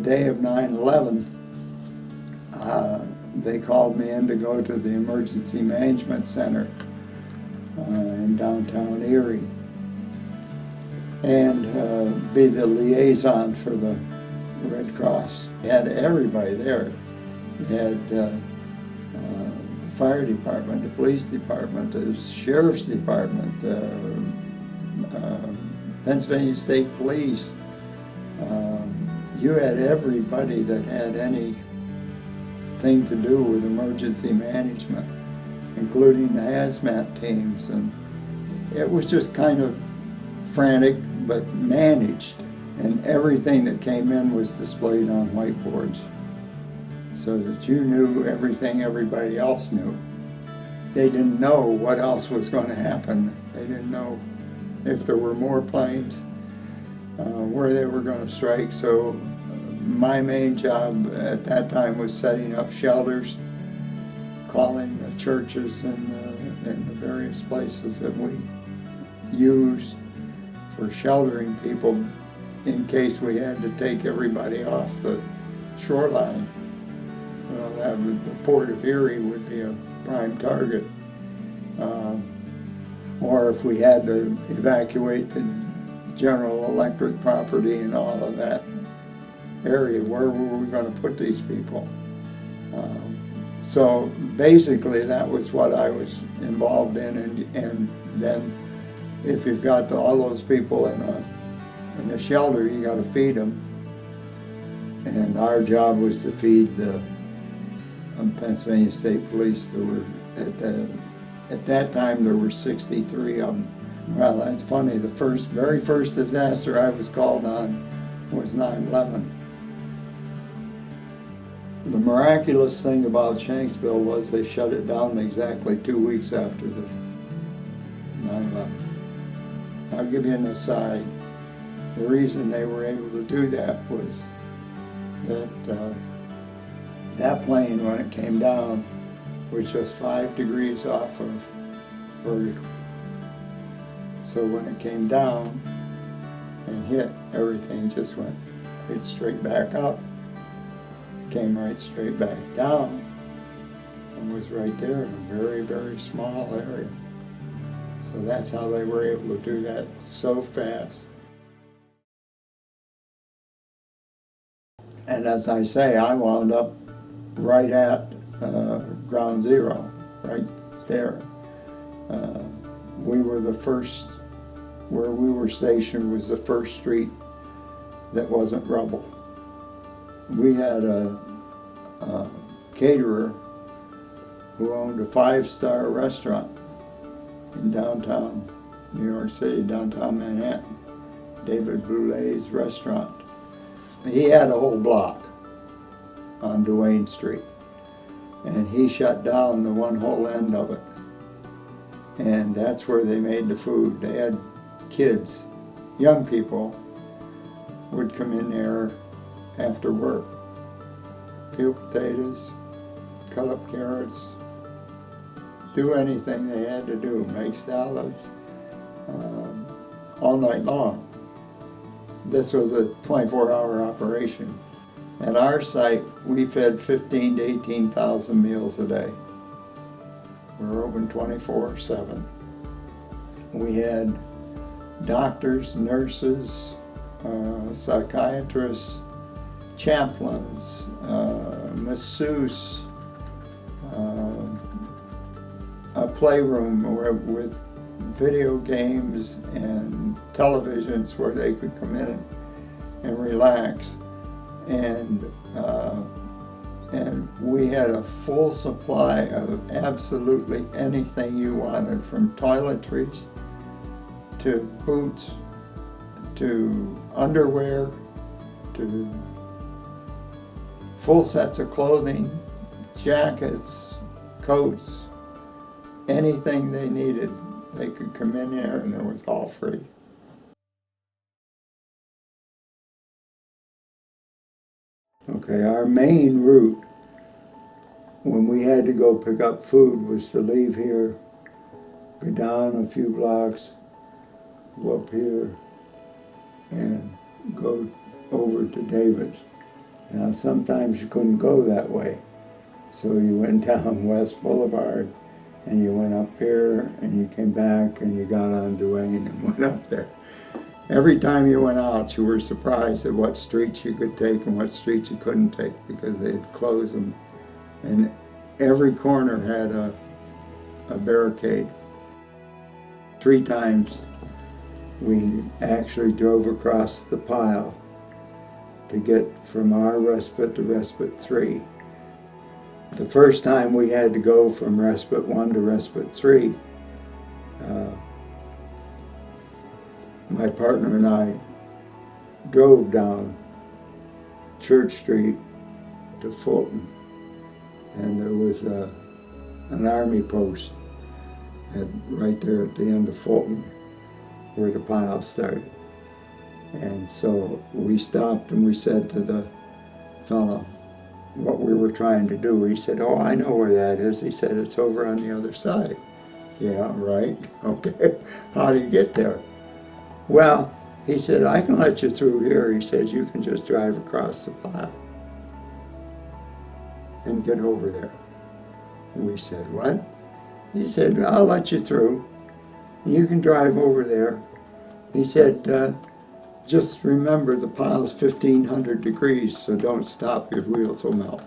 day of 9/11, they called me in to go to the Emergency Management Center in downtown Erie and be the liaison for the Red Cross. You had everybody there. You had the fire department, the police department, the sheriff's department, the Pennsylvania State Police. You had everybody that had anything to do with emergency management, including the hazmat teams, and it was just kind of frantic but managed, and everything that came in was displayed on whiteboards so that you knew everything everybody else knew. They didn't know what else was going to happen. They didn't know if there were more planes, where they were going to strike. So my main job at that time was setting up shelters, calling the churches and the various places that we used for sheltering people in case we had to take everybody off the shoreline. The Port of Erie would be a prime target. Or if we had to evacuate the General Electric property and all of that area, where were we going to put these people? So basically that was what I was involved in, and then if you've got all those people in a shelter, you got to feed them. And our job was to feed the Pennsylvania State Police. There were at that time there were 63 of them. Well, that's funny. The very first disaster I was called on was 9/11. The miraculous thing about Shanksville was they shut it down exactly 2 weeks after the 9/11. I'll give you an aside. The reason they were able to do that was that that plane, when it came down, was just 5 degrees off of vertical. So when it came down and hit, everything just went right straight back up, came right straight back down, and was right there in a very, very small area. So that's how they were able to do that so fast. And as I say, I wound up right at ground zero, right there. We were the first, where we were stationed was the first street that wasn't rubble. We had a caterer who owned a 5-star restaurant in downtown New York City, downtown Manhattan, David Boulet's restaurant. He had a whole block on Duane Street, and he shut down the one whole end of it. And that's where they made the food. They had kids, young people, would come in there after work, peel potatoes, cut up carrots, do anything they had to do, make salads, all night long. This was a 24-hour operation. At our site, we fed 15,000 to 18,000 meals a day. We were open 24/7. We had doctors, nurses, psychiatrists, chaplains, masseuse, a playroom with video games and televisions where they could come in and relax. And we had a full supply of absolutely anything you wanted, from toiletries to boots to underwear to full sets of clothing, jackets, coats, anything they needed. They could come in here and it was all free. Okay, our main route when we had to go pick up food was to leave here, go down a few blocks, go up here, and go over to David's. Now, sometimes you couldn't go that way. So you went down West Boulevard, and you went up here, and you came back, and you got on Duane and went up there. Every time you went out, you were surprised at what streets you could take and what streets you couldn't take, because they'd close them. And every corner had a barricade. 3 times we actually drove across the pile to get from our respite to respite 3. The first time we had to go from respite 1 to respite 3, my partner and I drove down Church Street to Fulton, and there was an army post right there at the end of Fulton where the pile started. And so we stopped and we said to the fellow what we were trying to do. He said, "Oh, I know where that is." He said, "It's over on the other side." Yeah, right, okay. How do you get there? Well, he said, "I can let you through here." He said, "You can just drive across the pile and get over there." And we said, "What?" He said, "I'll let you through. You can drive over there." He said, "Just remember the pile's 1,500 degrees, so don't stop, your wheels will melt."